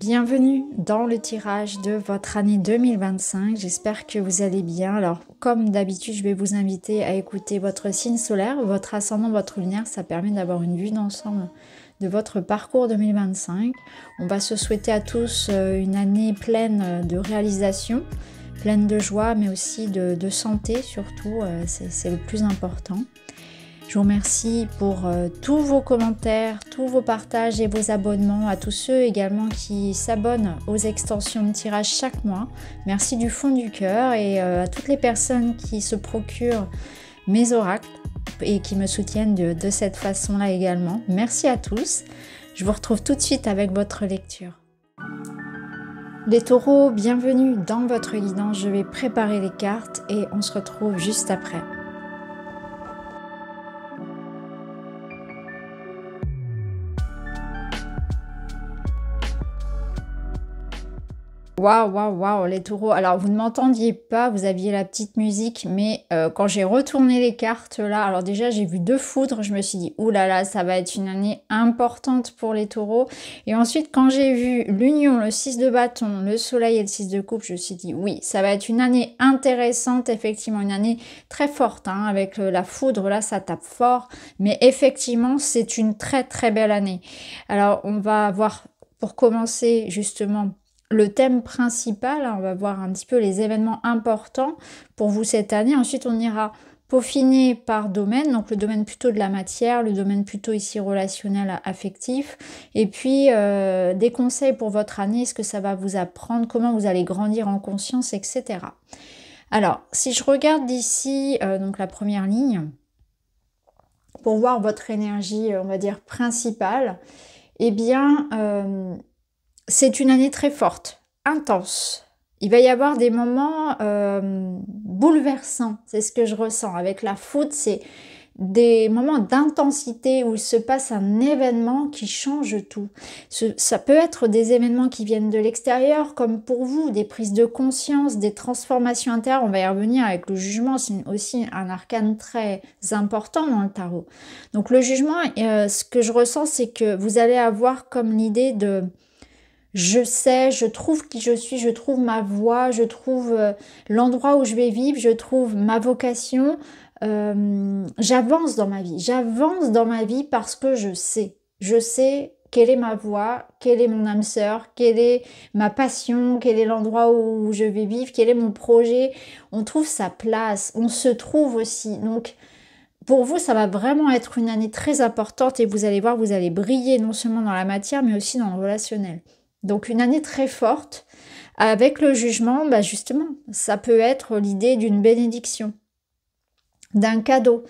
Bienvenue dans le tirage de votre année 2025. J'espère que vous allez bien. Alors, comme d'habitude, je vais vous inviter à écouter votre signe solaire, votre ascendant, votre lunaire. Ça permet d'avoir une vue d'ensemble de votre parcours 2025. On va se souhaiter à tous une année pleine de réalisations, pleine de joie, mais aussi de santé surtout. C'est le plus important. Je vous remercie pour tous vos commentaires, tous vos partages et vos abonnements, à tous ceux également qui s'abonnent aux extensions de tirage chaque mois. Merci du fond du cœur et à toutes les personnes qui se procurent mes oracles et qui me soutiennent de cette façon-là également. Merci à tous. Je vous retrouve tout de suite avec votre lecture. Les taureaux, bienvenue dans votre guidance. Je vais préparer les cartes et on se retrouve juste après. Waouh, waouh, waouh, les taureaux. Alors, vous ne m'entendiez pas, vous aviez la petite musique, mais quand j'ai retourné les cartes là, alors déjà, j'ai vu 2 foudres, je me suis dit, ouh là là, ça va être une année importante pour les taureaux. Et ensuite, quand j'ai vu l'union, le 6 de bâton, le soleil et le 6 de coupe, je me suis dit, oui, ça va être une année intéressante, effectivement, une année très forte, hein, avec la foudre, là, ça tape fort. Mais effectivement, c'est une très, très belle année. Alors, on va voir, pour commencer, justement, le thème principal, on va voir un petit peu les événements importants pour vous cette année. Ensuite, on ira peaufiner par domaine, donc le domaine plutôt de la matière, le domaine plutôt ici relationnel, affectif. Et puis, des conseils pour votre année, ce que ça va vous apprendre, comment vous allez grandir en conscience, etc. Alors, si je regarde d'ici, donc la première ligne, pour voir votre énergie, on va dire, principale, eh bien... c'est une année très forte, intense. Il va y avoir des moments bouleversants, c'est ce que je ressens. Avec la foudre, c'est des moments d'intensité où il se passe un événement qui change tout. Ça peut être des événements qui viennent de l'extérieur, comme pour vous, des prises de conscience, des transformations intérieures. On va y revenir avec le jugement, c'est aussi un arcane très important dans le tarot. Donc le jugement, ce que je ressens, c'est que vous allez avoir comme l'idée de... Je sais, je trouve qui je suis, je trouve ma voie, je trouve l'endroit où je vais vivre, je trouve ma vocation. J'avance dans ma vie parce que je sais. Je sais quelle est ma voie, quelle est mon âme sœur, quelle est ma passion, quel est l'endroit où je vais vivre, quel est mon projet. On trouve sa place, on se trouve aussi. Donc, pour vous, ça va vraiment être une année très importante et vous allez voir, vous allez briller non seulement dans la matière, mais aussi dans le relationnel. Donc une année très forte, avec le jugement, bah justement, ça peut être l'idée d'une bénédiction, d'un cadeau,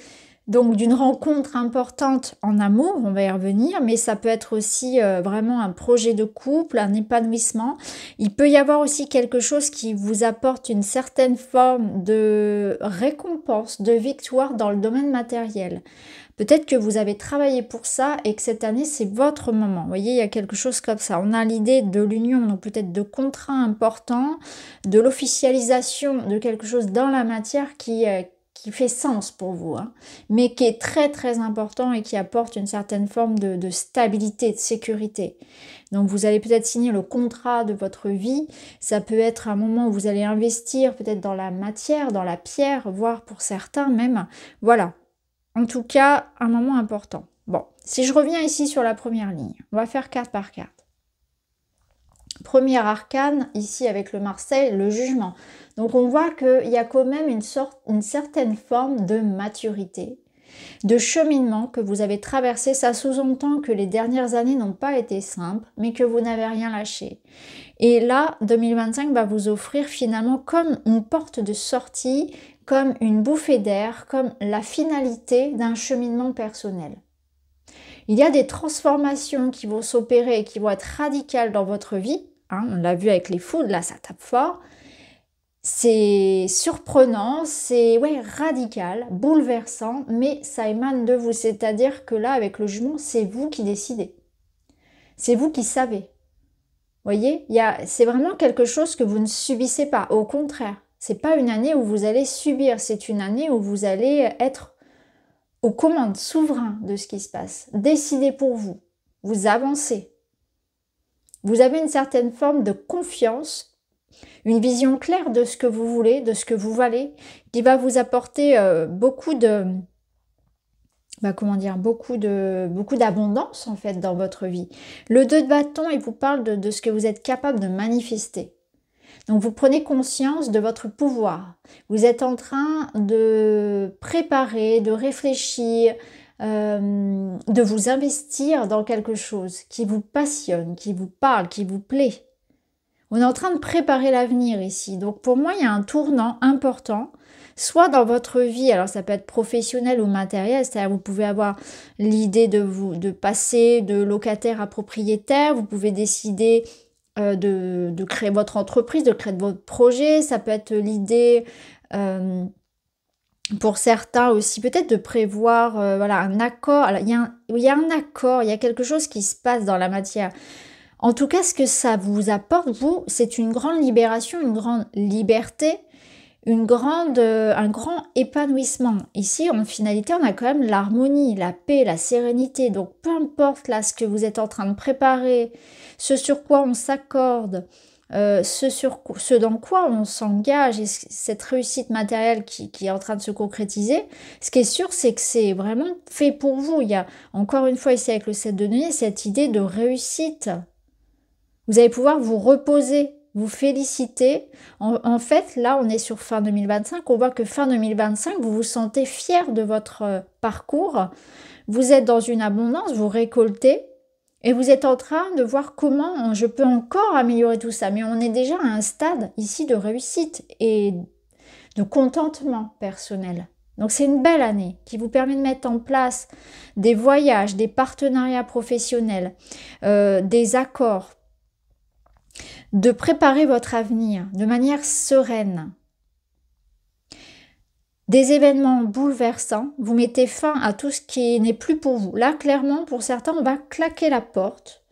donc d'une rencontre importante en amour, on va y revenir, mais ça peut être aussi vraiment un projet de couple, un épanouissement. Il peut y avoir aussi quelque chose qui vous apporte une certaine forme de récompense, de victoire dans le domaine matériel. Peut-être que vous avez travaillé pour ça et que cette année, c'est votre moment. Vous voyez, il y a quelque chose comme ça. On a l'idée de l'union, donc peut-être de contrats importants, de l'officialisation de quelque chose dans la matière qui fait sens pour vous, hein, mais qui est très très important et qui apporte une certaine forme de stabilité, de sécurité. Donc vous allez peut-être signer le contrat de votre vie. Ça peut être un moment où vous allez investir peut-être dans la matière, dans la pierre, voire pour certains même. Voilà. En tout cas, un moment important. Bon, si je reviens ici sur la première ligne, on va faire carte par carte. Première arcane, ici avec le Marseille, le jugement. Donc on voit qu'il y a quand même une certaine forme de maturité, de cheminement que vous avez traversé. Ça sous-entend que les dernières années n'ont pas été simples, mais que vous n'avez rien lâché. Et là, 2025 va vous offrir finalement comme une porte de sortie, comme une bouffée d'air, comme la finalité d'un cheminement personnel. Il y a des transformations qui vont s'opérer et qui vont être radicales dans votre vie. Hein, on l'a vu avec les foudres, là ça tape fort. C'est surprenant, c'est radical, bouleversant, mais ça émane de vous. C'est-à-dire que là, avec le jugement, c'est vous qui décidez. C'est vous qui savez. Voyez, c'est vraiment quelque chose que vous ne subissez pas. Au contraire, c'est pas une année où vous allez subir, c'est une année où vous allez être aux commandes, souverain de ce qui se passe. Décidez pour vous. Vous avancez. Vous avez une certaine forme de confiance, une vision claire de ce que vous voulez, de ce que vous valez, qui va vous apporter beaucoup de, comment dire, beaucoup d'abondance en fait dans votre vie. Le 2 de bâton, il vous parle de ce que vous êtes capable de manifester. Donc vous prenez conscience de votre pouvoir. Vous êtes en train de préparer, de réfléchir, de vous investir dans quelque chose qui vous passionne, qui vous parle, qui vous plaît. On est en train de préparer l'avenir ici. Donc pour moi, il y a un tournant important, soit dans votre vie, alors ça peut être professionnel ou matériel, c'est-à-dire vous pouvez avoir l'idée de passer de locataire à propriétaire, vous pouvez décider de créer votre entreprise, de créer votre projet, ça peut être l'idée pour certains aussi peut-être de prévoir voilà, un accord. Alors, il y a un accord, il y a quelque chose qui se passe dans la matière. En tout cas, ce que ça vous apporte, vous, c'est une grande libération, une grande liberté, un grand épanouissement. Ici, en finalité, on a quand même l'harmonie, la paix, la sérénité. Donc, peu importe là ce que vous êtes en train de préparer, ce sur quoi on s'accorde, ce dans quoi on s'engage et cette réussite matérielle qui est en train de se concrétiser, ce qui est sûr, c'est que c'est vraiment fait pour vous. Il y a encore une fois ici avec le 7 de denier, cette idée de réussite. Vous allez pouvoir vous reposer, vous féliciter. En fait, là, on est sur fin 2025. On voit que fin 2025, vous vous sentez fier de votre parcours. Vous êtes dans une abondance, vous récoltez. Et vous êtes en train de voir comment je peux encore améliorer tout ça. Mais on est déjà à un stade ici de réussite et de contentement personnel. Donc c'est une belle année qui vous permet de mettre en place des voyages, des partenariats professionnels, des accords, de préparer votre avenir de manière sereine. Des événements bouleversants, vous mettez fin à tout ce qui n'est plus pour vous. Là, clairement, pour certains, on va claquer la porte,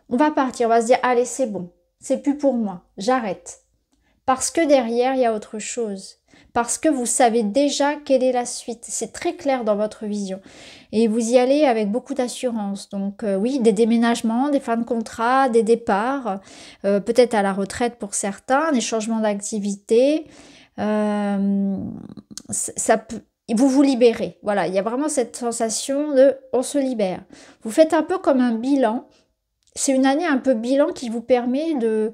on va partir, on va se dire, allez, c'est bon, c'est plus pour moi, j'arrête. Parce que derrière, il y a autre chose. Parce que vous savez déjà quelle est la suite. C'est très clair dans votre vision. Et vous y allez avec beaucoup d'assurance. Donc oui, des déménagements, des fins de contrat, des départs, peut-être à la retraite pour certains, des changements d'activité. Vous vous libérez. Voilà, il y a vraiment cette sensation de on se libère. Vous faites un peu comme un bilan. C'est une année un peu bilan qui vous permet de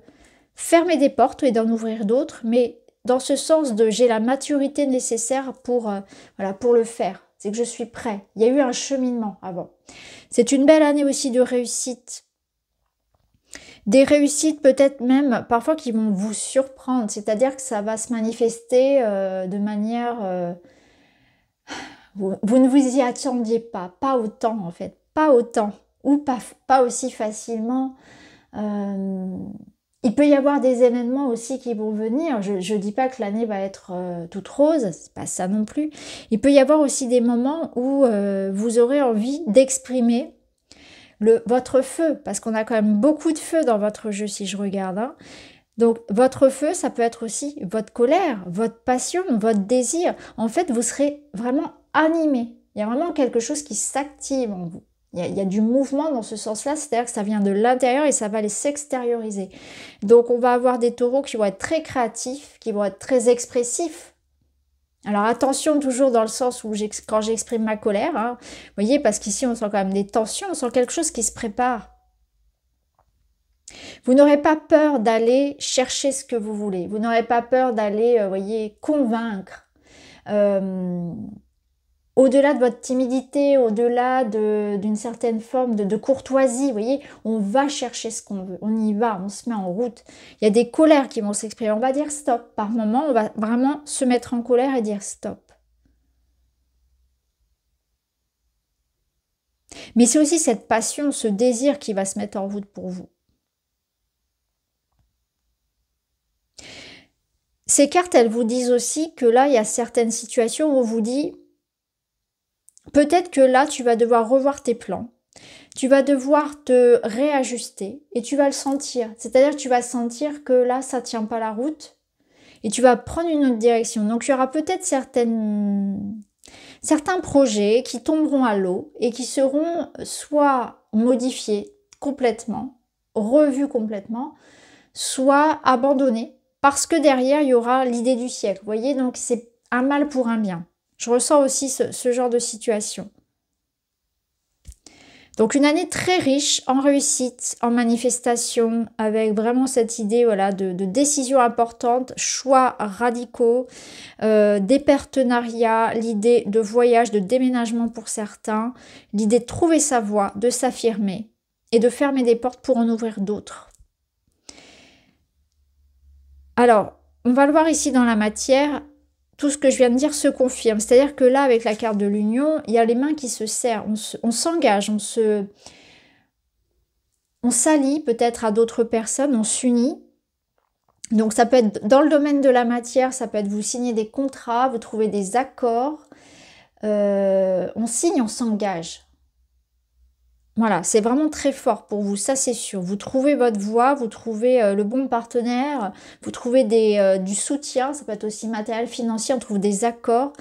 fermer des portes et d'en ouvrir d'autres, mais dans ce sens de j'ai la maturité nécessaire pour le faire. C'est que je suis prêt. Il y a eu un cheminement avant. C'est une belle année aussi de réussite. Des réussites peut-être même parfois qui vont vous surprendre, c'est-à-dire que ça va se manifester de manière... vous ne vous y attendiez pas autant en fait, pas autant, ou pas aussi facilement. Il peut y avoir des événements aussi qui vont venir. Je ne dis pas que l'année va être toute rose, c'est pas ça non plus. Il peut y avoir aussi des moments où vous aurez envie d'exprimer votre feu, parce qu'on a quand même beaucoup de feu dans votre jeu si je regarde. Hein. Donc votre feu, ça peut être aussi votre colère, votre passion, votre désir. En fait, vous serez vraiment animé. Il y a vraiment quelque chose qui s'active en vous. Il y a du mouvement dans ce sens-là, c'est-à-dire que ça vient de l'intérieur et ça va aller s'extérioriser. Donc on va avoir des taureaux qui vont être très créatifs, qui vont être très expressifs. Alors attention toujours dans le sens où quand j'exprime ma colère, hein, vous voyez, parce qu'ici on sent quand même des tensions, on sent quelque chose qui se prépare. Vous n'aurez pas peur d'aller chercher ce que vous voulez. Vous n'aurez pas peur d'aller, voyez, convaincre. Au-delà de votre timidité, au-delà d'une certaine forme de courtoisie, vous voyez, on va chercher ce qu'on veut. On y va, on se met en route. Il y a des colères qui vont s'exprimer. On va dire stop. Par moment, on va vraiment se mettre en colère et dire stop. Mais c'est aussi cette passion, ce désir qui va se mettre en route pour vous. Ces cartes, elles vous disent aussi que là, il y a certaines situations où on vous dit peut-être que là, tu vas devoir revoir tes plans. Tu vas devoir te réajuster et tu vas le sentir. C'est-à-dire que tu vas sentir que là, ça ne tient pas la route et tu vas prendre une autre direction. Donc, il y aura peut-être certains projets qui tomberont à l'eau et qui seront soit modifiés complètement, revu complètement, soit abandonné, parce que derrière, il y aura l'idée du siècle. Vous voyez, donc c'est un mal pour un bien. Je ressens aussi ce genre de situation. Donc une année très riche en réussite, en manifestation, avec vraiment cette idée voilà, de décisions importantes, choix radicaux, des partenariats, l'idée de voyage, de déménagement pour certains, l'idée de trouver sa voie, de s'affirmer et de fermer des portes pour en ouvrir d'autres. Alors, on va le voir ici dans la matière, tout ce que je viens de dire se confirme. C'est-à-dire que là, avec la carte de l'union, il y a les mains qui se serrent, on s'engage, on s'allie peut-être à d'autres personnes, on s'unit. Donc ça peut être dans le domaine de la matière, ça peut être vous signez des contrats, vous trouvez des accords, on signe, on s'engage. Voilà, c'est vraiment très fort pour vous, ça c'est sûr. Vous trouvez votre voie, vous trouvez le bon partenaire, vous trouvez du soutien, ça peut être aussi matériel, financier, on trouve des accords.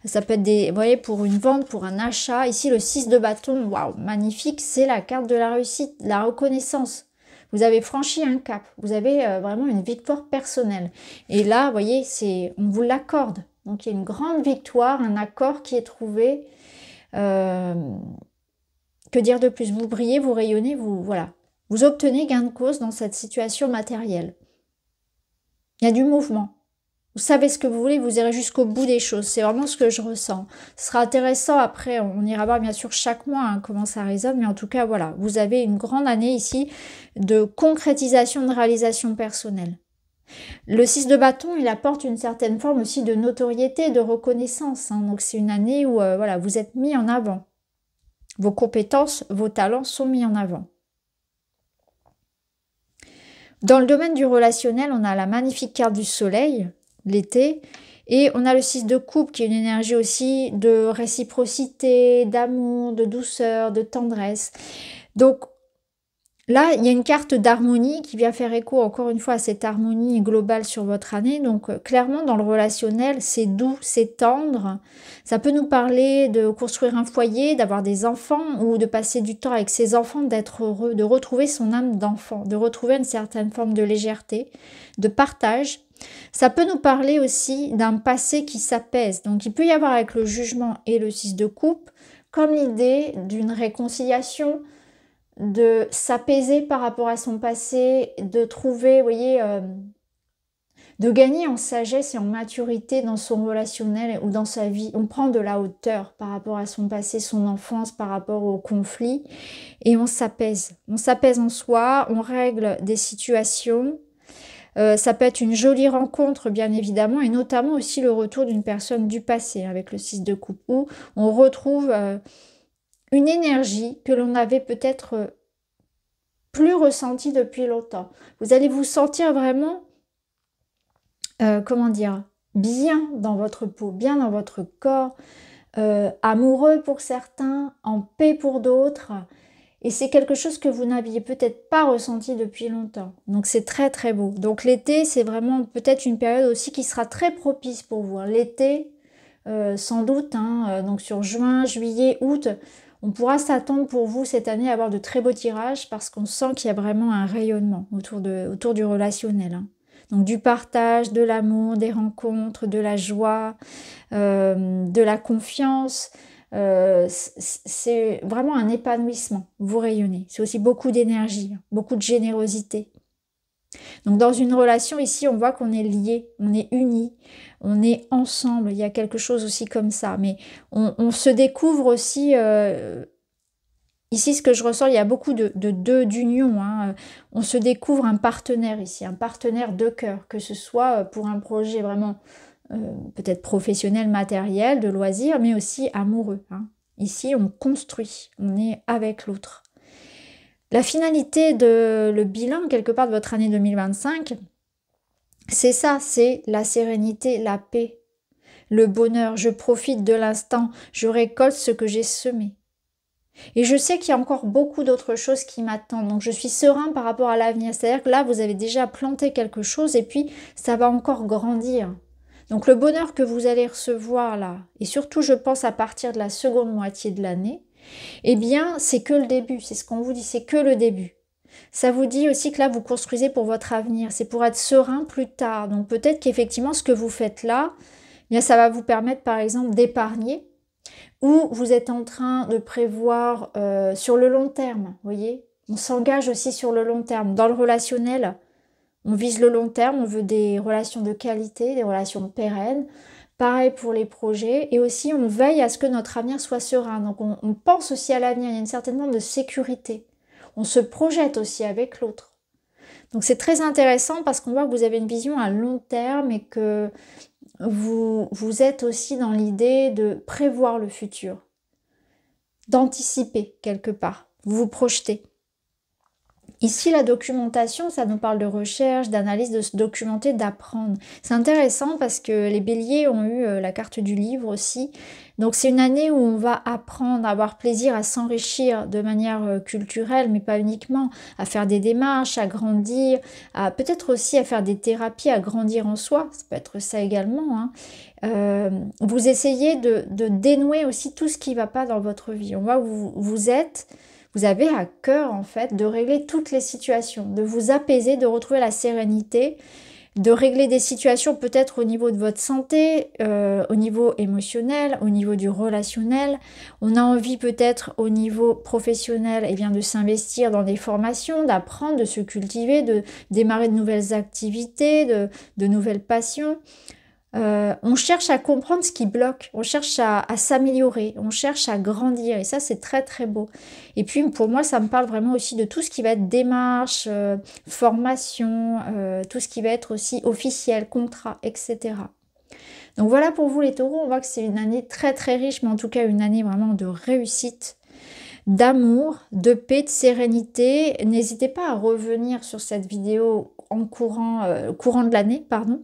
Ça peut être des, vous voyez, pour une vente, pour un achat. Ici, le 6 de bâton, waouh, magnifique, c'est la carte de la réussite, la reconnaissance. Vous avez franchi un cap, vous avez vraiment une victoire personnelle. Et là, vous voyez, on vous l'accorde. Donc il y a une grande victoire, un accord qui est trouvé. Que dire de plus? Vous brillez, vous rayonnez, voilà. Vous obtenez gain de cause dans cette situation matérielle. Il y a du mouvement. Vous savez ce que vous voulez, vous irez jusqu'au bout des choses. C'est vraiment ce que je ressens. Ce sera intéressant après, on ira voir bien sûr chaque mois hein, comment ça résonne, mais en tout cas, voilà, vous avez une grande année ici de concrétisation, de réalisation personnelle. Le 6 de bâton, il apporte une certaine forme aussi de notoriété, de reconnaissance. Hein. Donc c'est une année où voilà, vous êtes mis en avant. Vos compétences, vos talents sont mis en avant. Dans le domaine du relationnel, on a la magnifique carte du soleil, l'été, et on a le 6 de coupe qui est une énergie aussi de réciprocité, d'amour, de douceur, de tendresse. Donc là, il y a une carte d'harmonie qui vient faire écho encore une fois à cette harmonie globale sur votre année. Donc clairement, dans le relationnel, c'est doux, c'est tendre. Ça peut nous parler de construire un foyer, d'avoir des enfants ou de passer du temps avec ses enfants, d'être heureux, de retrouver son âme d'enfant, de retrouver une certaine forme de légèreté, de partage. Ça peut nous parler aussi d'un passé qui s'apaise. Donc il peut y avoir avec le jugement et le 6 de coupe, comme l'idée d'une réconciliation, de s'apaiser par rapport à son passé, de trouver, vous voyez, de gagner en sagesse et en maturité dans son relationnel ou dans sa vie. On prend de la hauteur par rapport à son passé, son enfance, par rapport au conflit, et on s'apaise. On s'apaise en soi, on règle des situations. Ça peut être une jolie rencontre, bien évidemment, et notamment aussi le retour d'une personne du passé, avec le 6 de coupe, où on retrouve une énergie que l'on avait peut-être plus ressentie depuis longtemps. Vous allez vous sentir vraiment, comment dire, bien dans votre peau, bien dans votre corps, amoureux pour certains, en paix pour d'autres. Et c'est quelque chose que vous n'aviez peut-être pas ressenti depuis longtemps. Donc c'est très très beau. Donc l'été, c'est vraiment peut-être une période aussi qui sera très propice pour vous. L'été, sans doute, hein, donc sur juin, juillet, août, on pourra s'attendre pour vous cette année à avoir de très beaux tirages parce qu'on sent qu'il y a vraiment un rayonnement autour du relationnel. Hein. Donc du partage, de l'amour, des rencontres, de la joie, de la confiance. C'est vraiment un épanouissement. Vous rayonnez. C'est aussi beaucoup d'énergie, beaucoup de générosité. Donc dans une relation ici, on voit qu'on est liés, on est unis, on est ensemble. Il y a quelque chose aussi comme ça. Mais on se découvre aussi... ici, ce que je ressens, il y a beaucoup d'union. Hein. On se découvre un partenaire ici, un partenaire de cœur, que ce soit pour un projet vraiment peut-être professionnel, matériel, de loisirs, mais aussi amoureux. Hein. Ici, on construit, on est avec l'autre. La finalité le bilan, quelque part, de votre année 2025, c'est ça, c'est la sérénité, la paix, le bonheur. Je profite de l'instant, je récolte ce que j'ai semé. Et je sais qu'il y a encore beaucoup d'autres choses qui m'attendent, donc je suis serein par rapport à l'avenir. C'est-à-dire que là, vous avez déjà planté quelque chose et puis ça va encore grandir. Donc le bonheur que vous allez recevoir là, et surtout je pense à partir de la seconde moitié de l'année, eh bien c'est que le début, c'est ce qu'on vous dit, c'est que le début. Ça vous dit aussi que là, vous construisez pour votre avenir. C'est pour être serein plus tard. Donc peut-être qu'effectivement, ce que vous faites là, eh bien, ça va vous permettre, par exemple, d'épargner. Ou vous êtes en train de prévoir sur le long terme, vous voyez. On s'engage aussi sur le long terme. Dans le relationnel, on vise le long terme, on veut des relations de qualité, des relations pérennes. Pareil pour les projets. Et aussi, on veille à ce que notre avenir soit serein. Donc, on pense aussi à l'avenir. Il y a une certaine forme de sécurité. On se projette aussi avec l'autre. Donc, c'est très intéressant parce qu'on voit que vous avez une vision à long terme et que vous êtes aussi dans l'idée de prévoir le futur, d'anticiper quelque part. Vous vous projetez. Ici, la documentation, ça nous parle de recherche, d'analyse, de se documenter, d'apprendre. C'est intéressant parce que les béliers ont eu la carte du livre aussi. Donc c'est une année où on va apprendre, à avoir plaisir, à s'enrichir de manière culturelle, mais pas uniquement, à faire des démarches, à grandir, à peut-être aussi à faire des thérapies, à grandir en soi. Ça peut être ça également, hein. Vous essayez de dénouer aussi tout ce qui ne va pas dans votre vie. On voit où vous avez à cœur en fait de régler toutes les situations, de vous apaiser, de retrouver la sérénité, de régler des situations peut-être au niveau de votre santé, au niveau émotionnel, au niveau du relationnel. On a envie peut-être au niveau professionnel eh bien, de s'investir dans des formations, d'apprendre, de se cultiver, de démarrer de nouvelles activités, de nouvelles passions. On cherche à comprendre ce qui bloque, on cherche à s'améliorer, on cherche à grandir et ça c'est très très beau. Et puis pour moi ça me parle vraiment aussi de tout ce qui va être démarche, formation, tout ce qui va être aussi officiel, contrat, etc. Donc voilà pour vous les taureaux, on voit que c'est une année très très riche mais en tout cas une année vraiment de réussite, d'amour, de paix, de sérénité. N'hésitez pas à revenir sur cette vidéo en courant de l'année, pardon,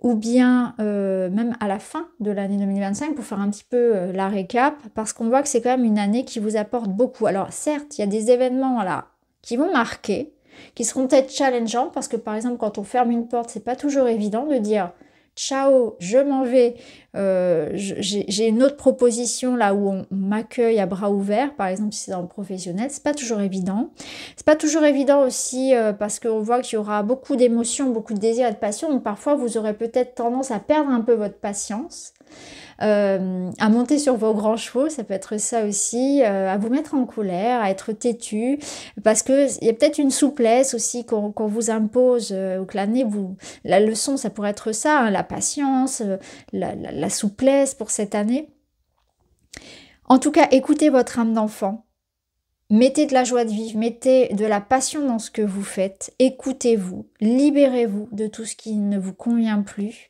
ou bien même à la fin de l'année 2025 pour faire un petit peu la récap, parce qu'on voit que c'est quand même une année qui vous apporte beaucoup. Alors certes, il y a des événements là qui vont marquer, qui seront peut-être challengeants, parce que par exemple quand on ferme une porte, c'est pas toujours évident de dire ciao, je m'en vais, j'ai une autre proposition là où on m'accueille à bras ouverts, par exemple si c'est dans le professionnel, c'est pas toujours évident. C'est pas toujours évident aussi parce qu'on voit qu'il y aura beaucoup d'émotions, beaucoup de désirs et de passion, donc parfois vous aurez peut-être tendance à perdre un peu votre patience, à monter sur vos grands chevaux, ça peut être ça aussi, à vous mettre en colère, à être têtu, parce que il y a peut-être une souplesse aussi qu'on vous impose, ou que l'année la leçon ça pourrait être ça, hein, la patience, la souplesse pour cette année. En tout cas, écoutez votre âme d'enfant, mettez de la joie de vivre, mettez de la passion dans ce que vous faites, écoutez-vous, libérez-vous de tout ce qui ne vous convient plus.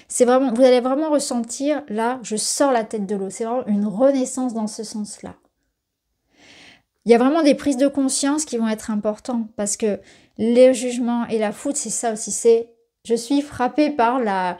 C'est vraiment, vous allez vraiment ressentir, là, je sors la tête de l'eau. C'est vraiment une renaissance dans ce sens-là. Il y a vraiment des prises de conscience qui vont être importantes parce que les jugements et la foudre, c'est ça aussi. C'est, je suis frappée par la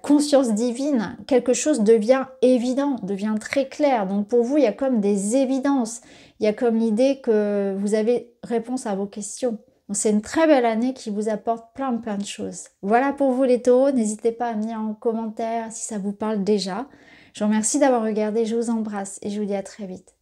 conscience divine. Quelque chose devient évident, devient très clair. Donc pour vous, il y a comme des évidences. Il y a comme l'idée que vous avez réponse à vos questions. Donc c'est une très belle année qui vous apporte plein de choses. Voilà pour vous les taureaux, n'hésitez pas à me dire en commentaire si ça vous parle déjà. Je vous remercie d'avoir regardé, je vous embrasse et je vous dis à très vite.